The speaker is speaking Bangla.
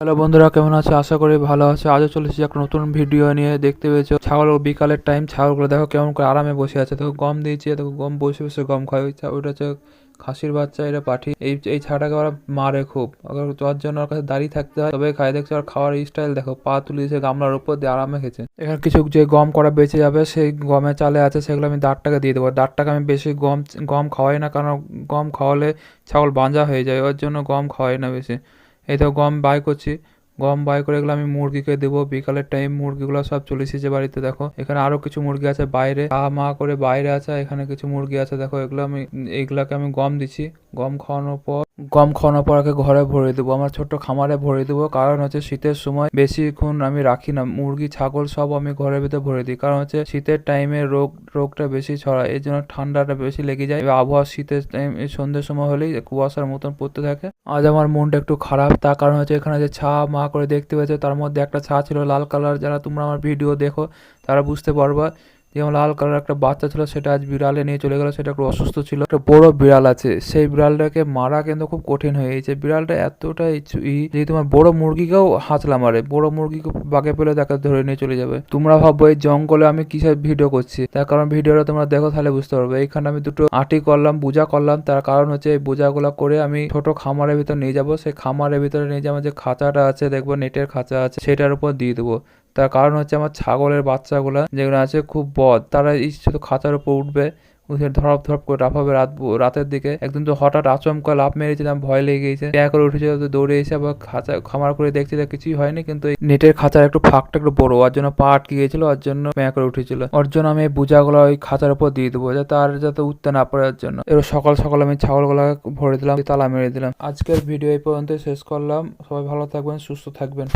হ্যালো বন্ধুরা, কেমন আছে? আশা করি ভালো আছে। আজও চলে এসেছি একটা নতুন ভিডিও নিয়ে। দেখতে পেয়েছো ছাগল, বিকালের টাইম, ছাগলগুলো দেখো কেমন করে আরামে বসে আছে। দেখো গম দিয়েছি, দেখো গম বসে বসে গম খায়। ওইটা হচ্ছে খাসির বাচ্চা, এটা পাঠি। এই ছাড়াটাকে ওরা মারে খুব, যার জন্য ওর কাছে দাঁড়িয়ে থাকতে হয়, তবে খায়। দেখছো আর খাওয়ার স্টাইল দেখো, পা তুলে দিয়েছে গামলার উপর দিয়ে, আরামে খেছে। এখানে কিছু যে গম করা বেঁচে যাবে, সেই গমের চালে আছে, সেগুলো আমি দাঁড়টাকে দিয়ে দেবো। দাঁড়টাকে আমি বেশি গম গম খাওয়াই না, কারণ গম খাওয়ালে ছাগল বাঁজা হয়ে যায়, ওর জন্য গম খাওয়াই না বেশি। এই তো গম বাই করছি, গম বাই করে এগুলো আমি মুরগিকে দেবো। বিকালের টাইম মুরগিগুলো সব চলে এসেছে বাড়িতে। দেখো এখানে আরো কিছু মুরগি আছে বাইরে, মা করে বাইরে আছে। এখানে কিছু মুরগি আছে, দেখো এইগুলাকে আমি গম দিচ্ছি। গম খাওয়ানোর পর ঘরে ভরে দেবো, আমার ছোট্ট খামারে ভরে দেবো। কারণ হচ্ছে শীতের সময় বেশিক্ষণ আমি রাখি না, মুরগি ছাগল সব আমি ঘরের ভিতরে ভরে দিই। কারণ হচ্ছে শীতের টাইমে রোগটা বেশি ছড়ায়, এই জন্য ঠান্ডাটা বেশি লেগে যায়। আবহাওয়া শীতের টাইম সন্ধ্যের সময় হলেই কুয়াশার মতন পড়তে থাকে। আজ আমার মনটা একটু খারাপ, তার কারণ হচ্ছে এখানে যে মা করে দেখতে পেয়েছে, তার মধ্যে একটা ছিল লাল কালার। যারা তোমরা আমার ভিডিও দেখো তারা বুঝতে পারবা। যেমন লাল কালার একটা বাচ্চা ছিল, সেটা আজ বিড়ালে নিয়ে চলে গেল। সেটা একটু অসুস্থ ছিল। একটা বড় বিড়াল আছে, সেই বিড়ালটাকে মারা কিন্তু খুব কঠিন হয়ে গেছে। বিড়ালটা এতটাই যে তোমার বড় মুরগিকেও হাঁচলা মারে, বড় মুরগিকে বাগে পেলে তাকে ধরে নিয়ে চলে যাবে। তোমরা ভাবো এই জঙ্গলে আমি কিসের ভিডিও করছি, তার কারণ ভিডিওটা তোমরা দেখো তাহলে বুঝতে পারবে। এইখানে আমি দুটো আটি করলাম, বোঝা করলাম। তার কারণ হচ্ছে এই বোঝাগুলো করে আমি ছোট খামারের ভিতর নিয়ে যাব। সেই খামারের ভিতরে নিয়ে যে আমার যে খাঁচাটা আছে, দেখবো নেটের খাঁচা আছে, সেটার উপর দিয়ে দেবো। তার কারণ হচ্ছে আমার ছাগলের বাচ্চাগুলা যেগুলো আছে খুব বদ, তারা এই শুধু খাঁচার উপর উঠবে, উঠে ধরপ ধরপ করে লাফাবে রাতের দিকে। একদিন তো হঠাৎ আচমকা লাফ মেরেছে, আমার ভয় লেগে গেছে, করে উঠেছিল, তো দৌড়ে এসে আবার খামার করে দেখছি কিছুই হয়নি। কিন্তু এই নেটের খাঁচার একটু ফাঁকটা একটু বড়, ওর জন্য পা আটকে গিয়েছিল, ওর জন্য করে উঠেছিল। ওর জন্য আমি এই বোঝাগুলো ওই খাঁচার উপর দিয়ে দেবো, যাতে উঠতে না পারে। ওর জন্য এবার সকাল সকাল আমি ছাগলগুলো ভরে দিলাম, তালা মেরে দিলাম। আজকের ভিডিও এই পর্যন্ত শেষ করলাম। সবাই ভালো থাকবেন, সুস্থ থাকবেন।